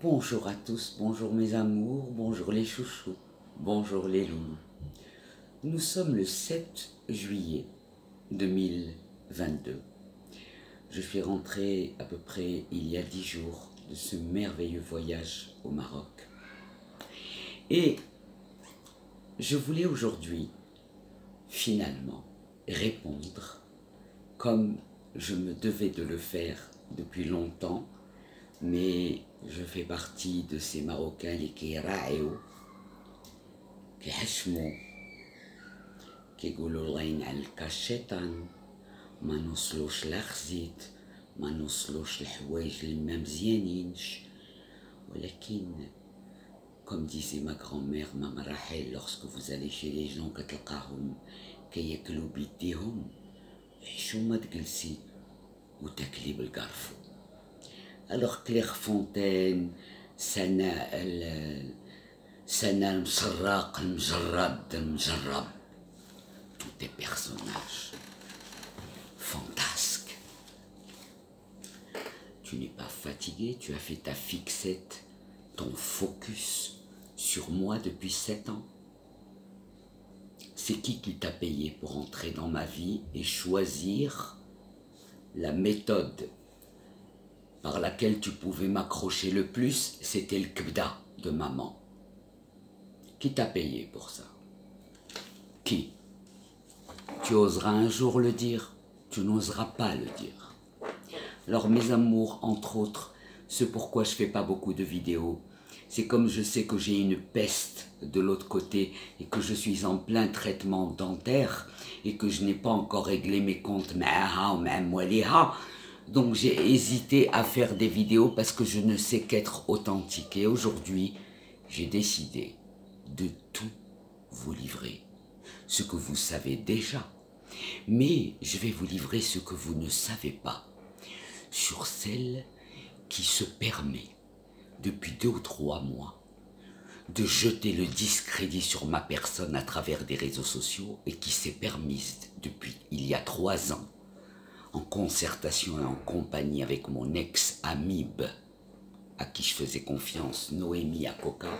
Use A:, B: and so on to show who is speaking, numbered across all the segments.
A: Bonjour à tous, bonjour mes amours, bonjour les chouchous, bonjour les loulous. Nous sommes le 7 juillet 2022. Je suis rentré à peu près il y a 10 jours de ce merveilleux voyage au Maroc. Et je voulais aujourd'hui, finalement, répondre comme je me devais de le faire depuis longtemps, mais je fais partie de ces Marocains qui يراعيو كيحشموا كيقولوا الله ينعلك الشيطان ما نوصلوش لا خزيت ما نوصلوش الحوايج اللي ما مزيانينش ولكن comme disait ma grand-mère Mama Rahel, lorsque vous allez chez les gens كتلقاهم كياكلوا بيديهم حشومه تجلسي وتاكلي بالقرفو. Alors Clairefontaine, Sana المسراق المجرد المجرب, tous des personnages fantasques. Tu n'es pas fatigué, tu as fait ta fixette, ton focus sur moi depuis 7 ans. C'est qui t'a payé pour entrer dans ma vie et choisir la méthode par laquelle tu pouvais m'accrocher le plus? C'était le kbda de maman. Qui t'a payé pour ça? Qui? Tu oseras un jour le dire, tu n'oseras pas le dire. Alors mes amours, entre autres, ce pourquoi je fais pas beaucoup de vidéos, c'est comme je sais que j'ai une peste de l'autre côté et que je suis en plein traitement dentaire et que je n'ai pas encore réglé mes comptes maaha ou ma'amwaliha. Donc j'ai hésité à faire des vidéos parce que je ne sais qu'être authentique. Et aujourd'hui, j'ai décidé de tout vous livrer. Ce que vous savez déjà. Mais je vais vous livrer ce que vous ne savez pas. Sur celle qui se permet, depuis 2 ou 3 mois, de jeter le discrédit sur ma personne à travers des réseaux sociaux et qui s'est permise depuis il y a 3 ans, en concertation et en compagnie avec mon ex-amib, à qui je faisais confiance, Noémie Akoka,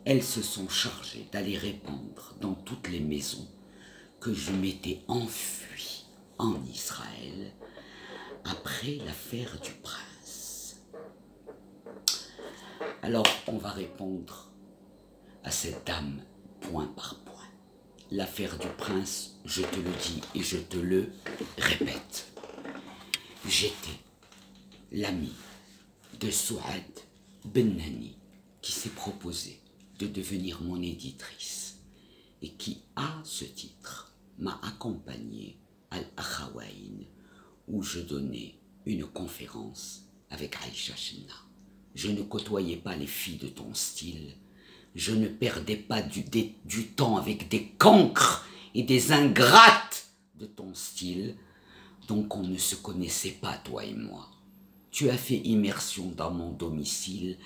A: elles se sont chargées d'aller répandre dans toutes les maisons que je m'étais enfui en Israël après l'affaire du prince. Alors, on va répondre à cette dame point par point. L'affaire du prince, je te le dis et je te le répète. J'étais l'ami de Souad Bennani qui s'est proposé de devenir mon éditrice et qui, à ce titre, m'a accompagné à Al-Akhawaïn où je donnais une conférence avec Aïcha Chenna. Je ne côtoyais pas les filles de ton style. Je ne perdais pas du temps avec des cancres et des ingrates de ton style. Donc on ne se connaissait pas, toi et moi. Tu as fait immersion dans mon domicile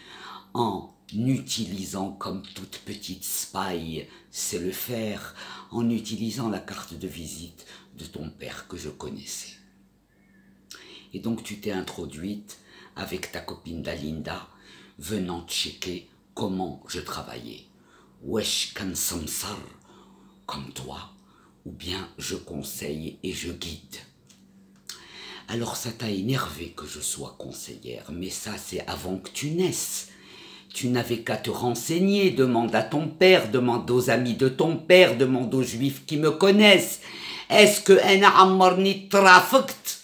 A: en utilisant comme toute petite spy, c'est le faire, en utilisant la carte de visite de ton père que je connaissais. Et donc tu t'es introduite avec ta copine Dalinda, venant checker comment je travaillais. Wesh kan samsar, comme toi, ou bien je conseille et je guide. Alors ça t'a énervé que je sois conseillère, mais ça c'est avant que tu naisses. Tu n'avais qu'à te renseigner, demande à ton père, demande aux amis de ton père, demande aux juifs qui me connaissent. Est-ce que ana ammarni trafaqt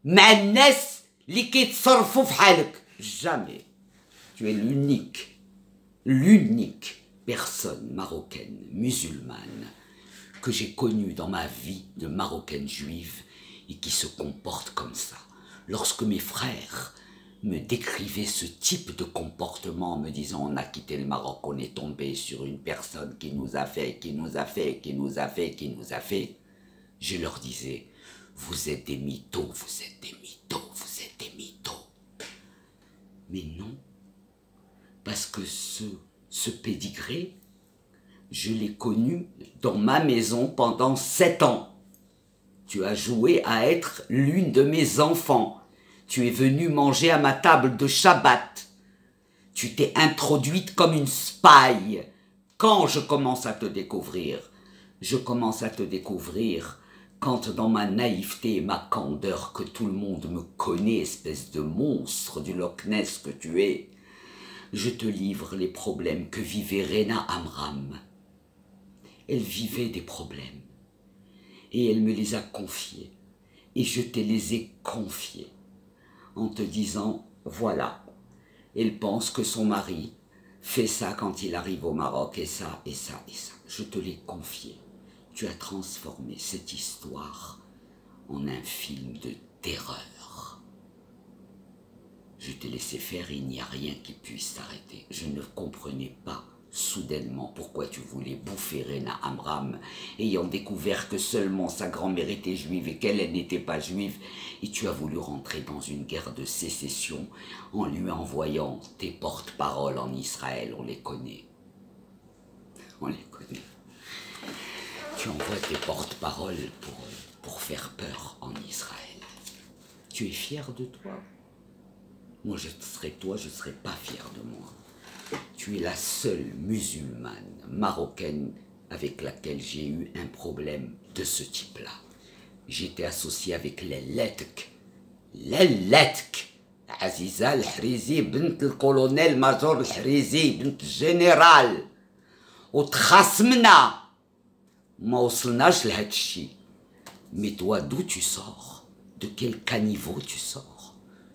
A: مع الناس اللي كيتصرفوا في حالك? Jamais. Tu es l'unique personne marocaine, musulmane, que j'ai connue dans ma vie de marocaine juive et qui se comporte comme ça. Lorsque mes frères me décrivaient ce type de comportement en me disant on a quitté le Maroc, on est tombé sur une personne qui nous a fait, je leur disais vous êtes des mythos, vous êtes des mythos, vous êtes des mythos. Mais non, parce que ce pédigré, je l'ai connu dans ma maison pendant 7 ans. Tu as joué à être l'une de mes enfants. Tu es venu manger à ma table de Shabbat. Tu t'es introduite comme une spy. Quand je commence à te découvrir, je commence à te découvrir quand dans ma naïveté et ma candeur que tout le monde me connaît, espèce de monstre du Loch Ness que tu es, je te livre les problèmes que vivait Rena Amram. Elle vivait des problèmes et elle me les a confiés et je te les ai confiés en te disant, voilà, elle pense que son mari fait ça quand il arrive au Maroc et ça, et ça, et ça. Je te l'ai confié. Tu as transformé cette histoire en un film de terreur. Je t'ai laissé faire, il n'y a rien qui puisse t'arrêter. Je ne comprenais pas soudainement pourquoi tu voulais bouffer Rena Amram, ayant découvert que seulement sa grand-mère était juive et qu'elle n'était pas juive, et tu as voulu rentrer dans une guerre de sécession en lui envoyant tes porte-paroles en Israël, on les connaît. On les connaît. Tu envoies tes porte-paroles pour faire peur en Israël. Tu es fier de toi? Moi, je serais toi, je ne serais pas fier de moi. Tu es la seule musulmane marocaine avec laquelle j'ai eu un problème de ce type-là. J'étais associé avec les Letk. Les Letk. Aziza al-Hrizi, bint le colonel-major al-Hrizi, bint général. وتخاصمنا ما وصلناش لهاد الشيء. Mais toi, d'où tu sors? De quel caniveau tu sors?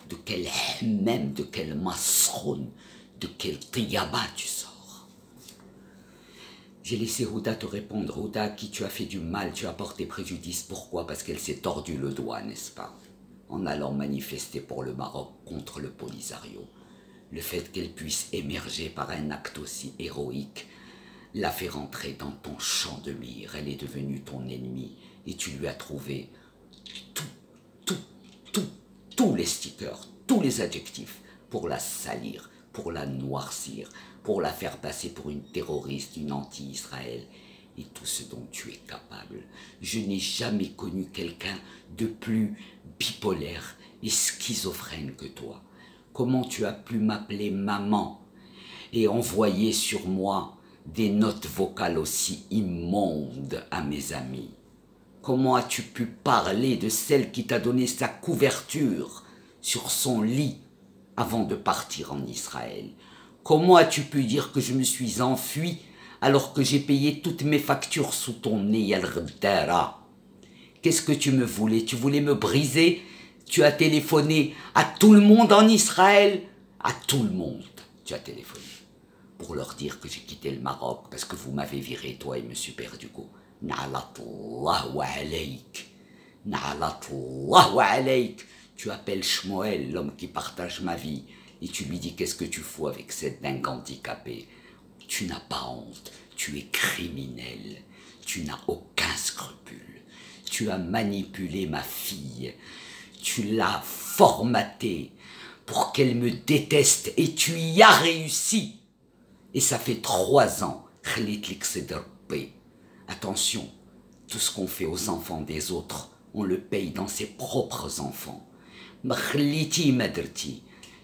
A: De quel hammam, de quel masroun, de quel tiyaba tu sors? J'ai laissé Houda te répondre. Houda, à qui tu as fait du mal, tu as porté préjudice. Pourquoi? Parce qu'elle s'est tordu le doigt, n'est-ce pas? En allant manifester pour le Maroc contre le Polisario. Le fait qu'elle puisse émerger par un acte aussi héroïque l'a fait rentrer dans ton champ de mire. Elle est devenue ton ennemi et tu lui as trouvé tous les stickers, tous les adjectifs pour la salir, pour la noircir, pour la faire passer pour une terroriste, une anti-Israël et tout ce dont tu es capable. Je n'ai jamais connu quelqu'un de plus bipolaire et schizophrène que toi. Comment tu as pu m'appeler maman et envoyer sur moi des notes vocales aussi immondes à mes amis? Comment as-tu pu parler de celle qui t'a donné sa couverture sur son lit avant de partir en Israël? Comment as-tu pu dire que je me suis enfui alors que j'ai payé toutes mes factures sous ton nez, Yal-Ghadara? Qu'est-ce que tu me voulais? Tu voulais me briser? Tu as téléphoné à tout le monde en Israël? À tout le monde, tu as téléphoné pour leur dire que j'ai quitté le Maroc parce que vous m'avez viré, toi et M. Berdugo. Na'alallah wa alayk. Na'alallah wa alayk. Tu appelles Shmuel, l'homme qui partage ma vie, et tu lui dis qu'est-ce que tu fous avec cette dingue handicapée? Tu n'as pas honte, tu es criminel, tu n'as aucun scrupule. Tu as manipulé ma fille, tu l'as formatée pour qu'elle me déteste et tu y as réussi. Et ça fait 3 ans. Attention, tout ce qu'on fait aux enfants des autres, on le paye dans ses propres enfants.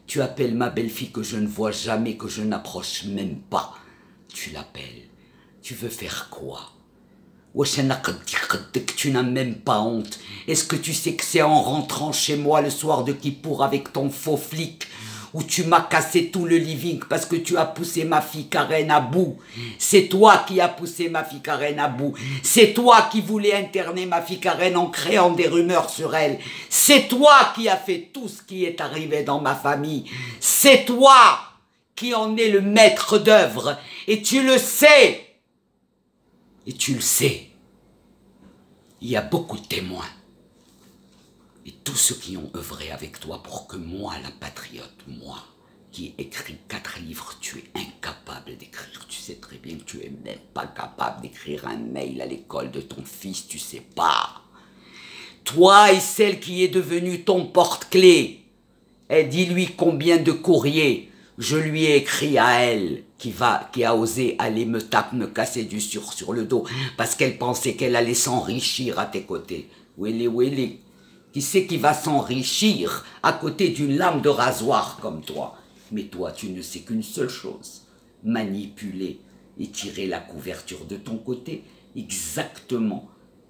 A: Tu appelles ma belle-fille que je ne vois jamais, que je n'approche même pas. Tu l'appelles. Tu veux faire quoi? Tu n'as même pas honte. Est-ce que tu sais que c'est en rentrant chez moi le soir de Kippour avec ton faux flic où tu m'as cassé tout le living parce que tu as poussé ma fille Karen à bout? C'est toi qui as poussé ma fille Karen à bout. C'est toi qui voulais interner ma fille Karen en créant des rumeurs sur elle. C'est toi qui as fait tout ce qui est arrivé dans ma famille. C'est toi qui en es le maître d'œuvre. Et tu le sais. Et tu le sais. Il y a beaucoup de témoins. Et tous ceux qui ont œuvré avec toi pour que moi, la patriote, moi, qui ai écrit 4 livres, tu es incapable d'écrire. Tu sais très bien que tu es même pas capable d'écrire un mail à l'école de ton fils, tu sais pas. Toi et celle qui est devenue ton porte-clés, dis-lui combien de courriers je lui ai écrit à elle, qui a osé aller me casser du sur le dos, parce qu'elle pensait qu'elle allait s'enrichir à tes côtés. Willy. Qui c'est qui va s'enrichir à côté d'une lame de rasoir comme toi? Mais toi, tu ne sais qu'une seule chose, manipuler et tirer la couverture de ton côté, exactement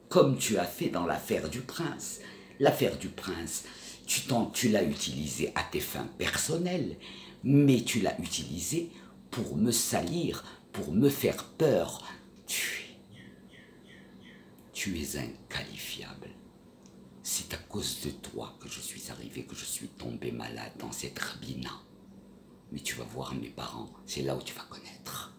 A: comme tu as fait dans l'affaire du prince. L'affaire du prince, tu l'as utilisée à tes fins personnelles, mais tu l'as utilisée pour me salir, pour me faire peur. Tu es inqualifiable. C'est à cause de toi que je suis arrivé, que je suis tombé malade dans cette rabina. Mais tu vas voir mes parents, c'est là où tu vas connaître.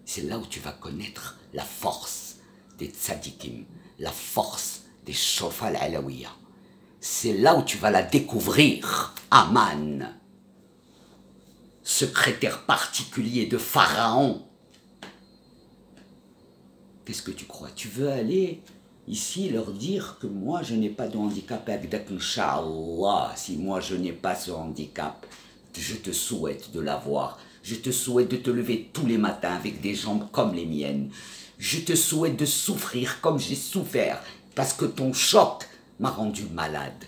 A: C'est là où tu vas connaître la force des tzadikim, la force des shofal alawiya. C'est là où tu vas la découvrir, Aman, secrétaire particulier de Pharaon. Qu'est-ce que tu crois? Tu veux aller ici leur dire que moi je n'ai pas de handicap, Inch'Allah, si moi je n'ai pas ce handicap, je te souhaite de l'avoir. Je te souhaite de te lever tous les matins avec des jambes comme les miennes. Je te souhaite de souffrir comme j'ai souffert, parce que ton choc m'a rendu malade.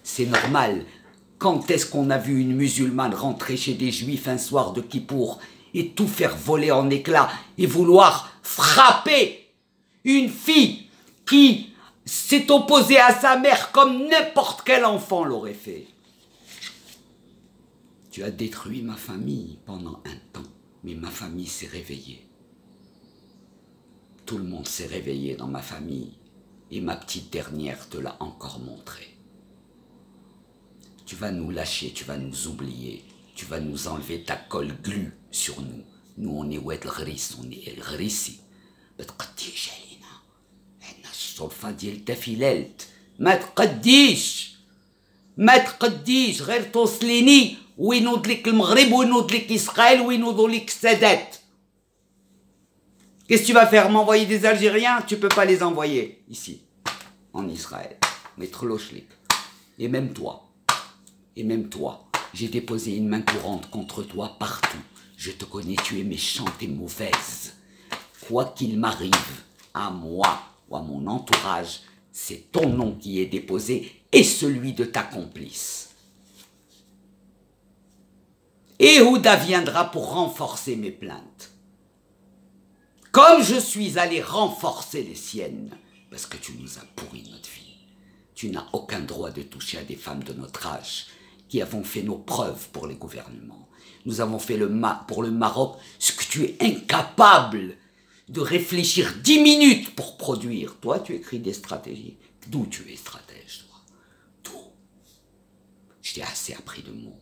A: C'est normal. Quand est-ce qu'on a vu une musulmane rentrer chez des juifs un soir de Kippour et tout faire voler en éclats et vouloir frapper une fille qui s'est opposée à sa mère comme n'importe quel enfant l'aurait fait? Tu as détruit ma famille pendant un temps, mais ma famille s'est réveillée. Tout le monde s'est réveillé dans ma famille, et ma petite dernière te l'a encore montré. Tu vas nous lâcher, tu vas nous oublier, tu vas nous enlever ta colle glu sur nous. Nous, on est oued l'gris, on est el grissi. بتقديش علينا عندنا الشرفة ديال تفيلالت ما تقديش غير توصليني وينوض لك المغرب وينوض لك إسرائيل وينوضوا لك السادات. Qu'est-ce que tu vas faire? M'envoyer des Algériens? Tu peux pas les envoyer ici, en Israël. Mais Trolochlik. Et même toi, j'ai déposé une main courante contre toi partout. Je te connais, tu es méchante et mauvaise. Quoi qu'il m'arrive, à moi ou à mon entourage, c'est ton nom qui est déposé et celui de ta complice. Et Houda viendra pour renforcer mes plaintes. Comme je suis allé renforcer les siennes, parce que tu nous as pourri notre vie. Tu n'as aucun droit de toucher à des femmes de notre âge qui avons fait nos preuves pour les gouvernements. Nous avons fait pour le Maroc ce que tu es incapable de réfléchir 10 minutes pour produire. Toi, tu écris des stratégies. D'où tu es stratège, toi? D'où? Je t'ai assez appris de mots.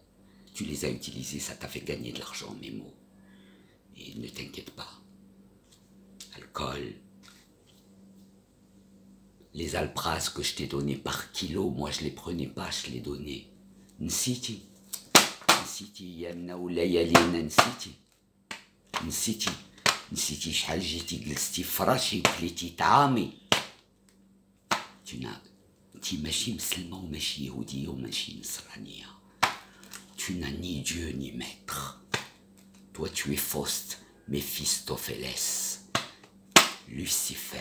A: Tu les as utilisés, ça t'a fait gagner de l'argent, mes mots. Et ne t'inquiète pas. Alcool. Les alpras que je t'ai donnés par kilo, moi je les prenais pas, je les donnais. Nsiti. Nsiti, yamna ou layalina nsiti. Nsiti. نسيتي شحال جيتي جلستي في فراشي وكليتي طعامي. انتي ماشي مسلمة وماشي يهودية وماشي نصرانية. Tu n'as ni Dieu ni maître. Toi tu es Faust, Méphistophélès, Lucifer.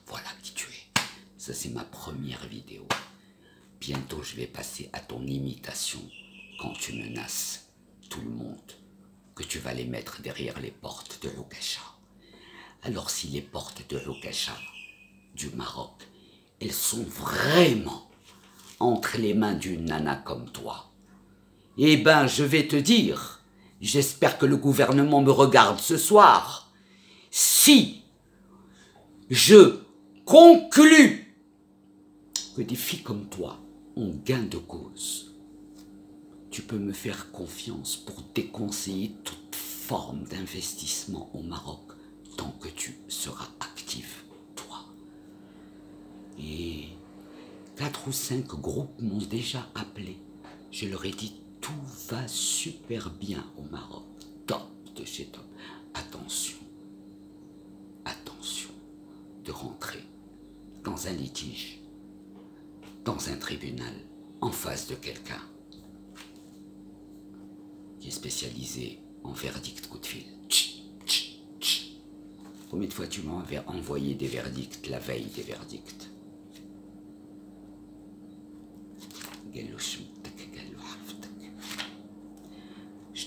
A: Voilà qui tu es. Ça c'est ma première vidéo. Bientôt je vais passer à ton imitation quand tu menaces tout le monde. Que tu vas les mettre derrière les portes de Houkasha. Alors si les portes de Houkasha, du Maroc, elles sont vraiment entre les mains d'une nana comme toi, eh ben je vais te dire, j'espère que le gouvernement me regarde ce soir, si je conclus que des filles comme toi ont gain de cause, tu peux me faire confiance pour déconseiller toute forme d'investissement au Maroc tant que tu seras actif, toi. Et 4 ou 5 groupes m'ont déjà appelé. Je leur ai dit, tout va super bien au Maroc. Top de chez top. Attention, attention de rentrer dans un litige, dans un tribunal, en face de quelqu'un qui est spécialisé en verdict coup de fil. Combien de fois tu m'as envoyé des verdicts la veille des verdicts?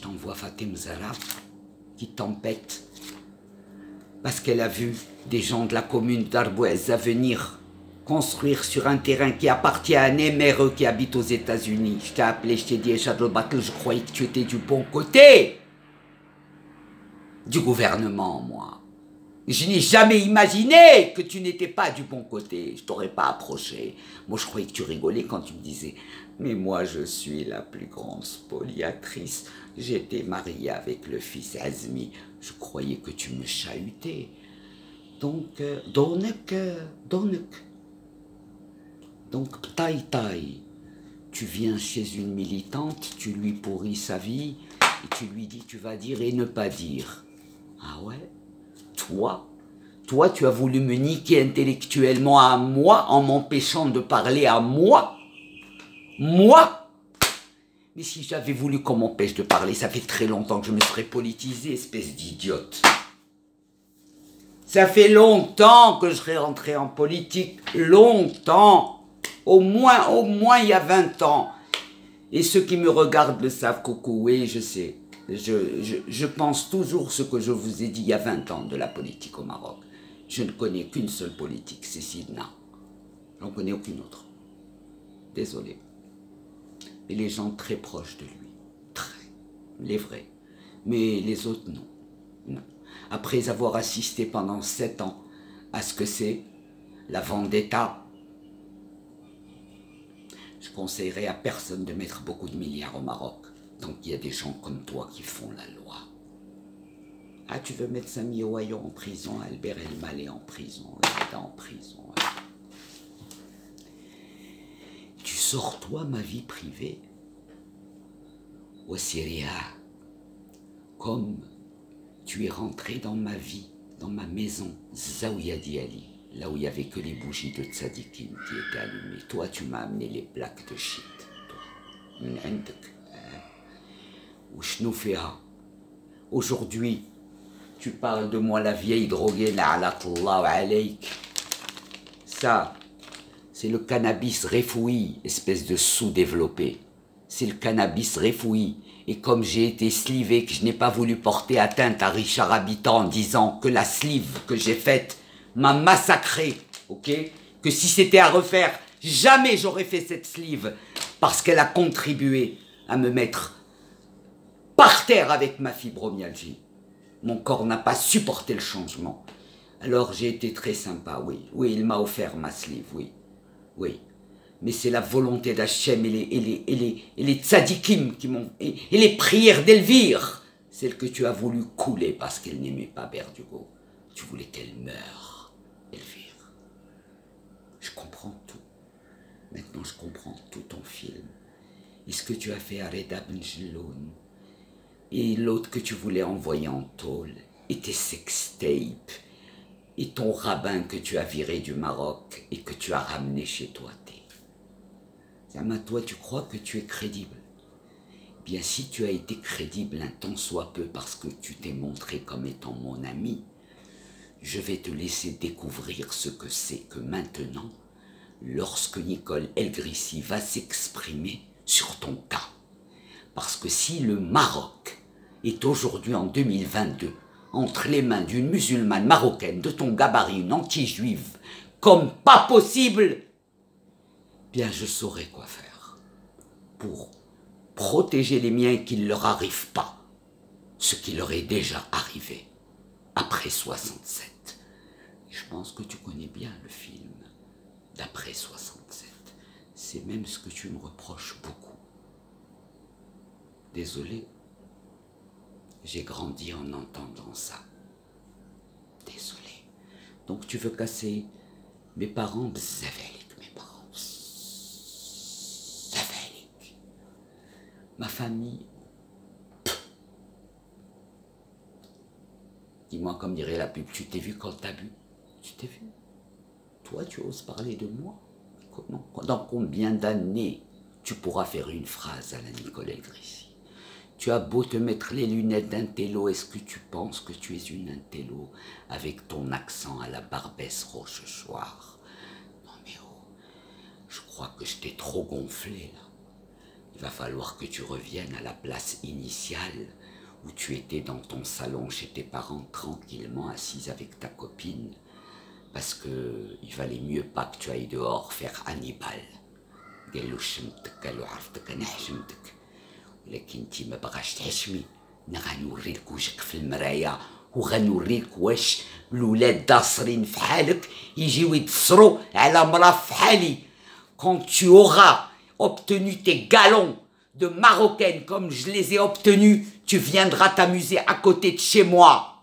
A: t'envoie Fatem Zara, qui tempête, parce qu'elle a vu des gens de la commune d'Arbouez venir construire sur un terrain qui appartient à un MRE qui habite aux États-Unis. Je t'ai appelé, je t'ai dit, Echad Battle, je croyais que tu étais du bon côté du gouvernement, moi. Je n'ai jamais imaginé que tu n'étais pas du bon côté. Je t'aurais pas approché. Moi, je croyais que tu rigolais quand tu me disais « Mais moi, je suis la plus grande spoliatrice. J'étais mariée avec le fils Azmi. » Je croyais que tu me chahutais. Donc, taille, tu viens chez une militante, tu lui pourris sa vie, et tu lui dis « Tu vas dire et ne pas dire. » Ah ouais? Toi, tu as voulu me niquer intellectuellement à moi en m'empêchant de parler à moi? Moi? Mais si j'avais voulu qu'on m'empêche de parler, ça fait très longtemps que je me serais politisé, espèce d'idiote. Ça fait longtemps que je serais rentré en politique, longtemps. Au moins il y a 20 ans. Et ceux qui me regardent le savent, coucou, oui, je sais. Je pense toujours ce que je vous ai dit il y a 20 ans de la politique au Maroc. Je ne connais qu'une seule politique, c'est Sidna. Je n'en connais aucune autre. Désolé. Mais les gens très proches de lui, les vrais. Mais les autres, non. Non. Après avoir assisté pendant 7 ans à ce que c'est la vendetta, je conseillerais à personne de mettre beaucoup de milliards au Maroc. Donc il y a des gens comme toi qui font la loi. Ah, tu veux mettre Sami Ouayo en prison, Albert El Maleh en prison, Reda en prison. Tu sors toi ma vie privée au Syria, comme tu es rentré dans ma vie, dans ma maison, Zawiya Diali, là où il n'y avait que les bougies de Tzadikim qui étaient allumées. Toi, tu m'as amené les plaques de shit. Aujourd'hui, tu parles de moi, la vieille droguée, la'alakallahu alayk. Ça, c'est le cannabis refoui, espèce de sous-développé. C'est le cannabis refoui. Et comme j'ai été slivé, que je n'ai pas voulu porter atteinte à Richard Habitant en disant que la sleeve que j'ai faite m'a massacré, ok? Que si c'était à refaire, jamais j'aurais fait cette sleeve parce qu'elle a contribué à me mettre par terre avec ma fibromyalgie. Mon corps n'a pas supporté le changement. Alors j'ai été très sympa, oui. Oui, il m'a offert ma sleeve, oui. Oui. Mais c'est la volonté d'Hachem et les tzadikim qui m'ont... Et les prières d'Elvire, celle que tu as voulu couler parce qu'elle n'aimait pas Berdugo. Tu voulais qu'elle meure, Elvire. Je comprends tout. Maintenant, je comprends tout ton film. Et ce que tu as fait à Reda Benjeloun, et l'autre que tu voulais envoyer en tôle, et tes sextapes, et ton rabbin que tu as viré du Maroc et que tu as ramené chez toi. Zama, toi, tu crois que tu es crédible? Bien, si tu as été crédible un tant soit peu parce que tu t'es montré comme étant mon ami, je vais te laisser découvrir ce que c'est que maintenant, lorsque Nicole El-Grissi va s'exprimer sur ton cas. Parce que si le Maroc est aujourd'hui en 2022 entre les mains d'une musulmane marocaine de ton gabarit, une anti-juive, comme pas possible, bien je saurais quoi faire pour protéger les miens et qu'il ne leur arrive pas ce qui leur est déjà arrivé après 67. Je pense que tu connais bien le film d'après 67. C'est même ce que tu me reproches beaucoup. Désolé, j'ai grandi en entendant ça. Désolé. Donc tu veux casser mes parents, bzavalik, mes parents. Bzavalik. Ma famille. Dis-moi, comme dirait la pub, tu t'es vu quand t'as bu? Tu t'es vu? Toi, tu oses parler de moi? Comment? Dans combien d'années tu pourras faire une phrase à la Nicole El-Grissi? Tu as beau te mettre les lunettes d'intello, est-ce que tu penses que tu es une intello avec ton accent à la Barbès Rochechouart? Non mais oh, je crois que je t'ai trop gonflé là. Il va falloir que tu reviennes à la place initiale où tu étais dans ton salon chez tes parents, tranquillement assise avec ta copine, parce que il valait mieux pas que tu ailles dehors faire Hannibal. قال له شمتك، قال له عرفتك انا حشمتك، ولكن انتي ما بغاش تحشمي. انا غنوريلك وجهك في المرايه وغنوريلك واش الولاد داصرين في حالك يجيو يدسروا على مرا في حالي. Quand tu auras obtenu tes galons de marocaine comme je les ai obtenus, tu viendras t'amuser à côté de chez moi.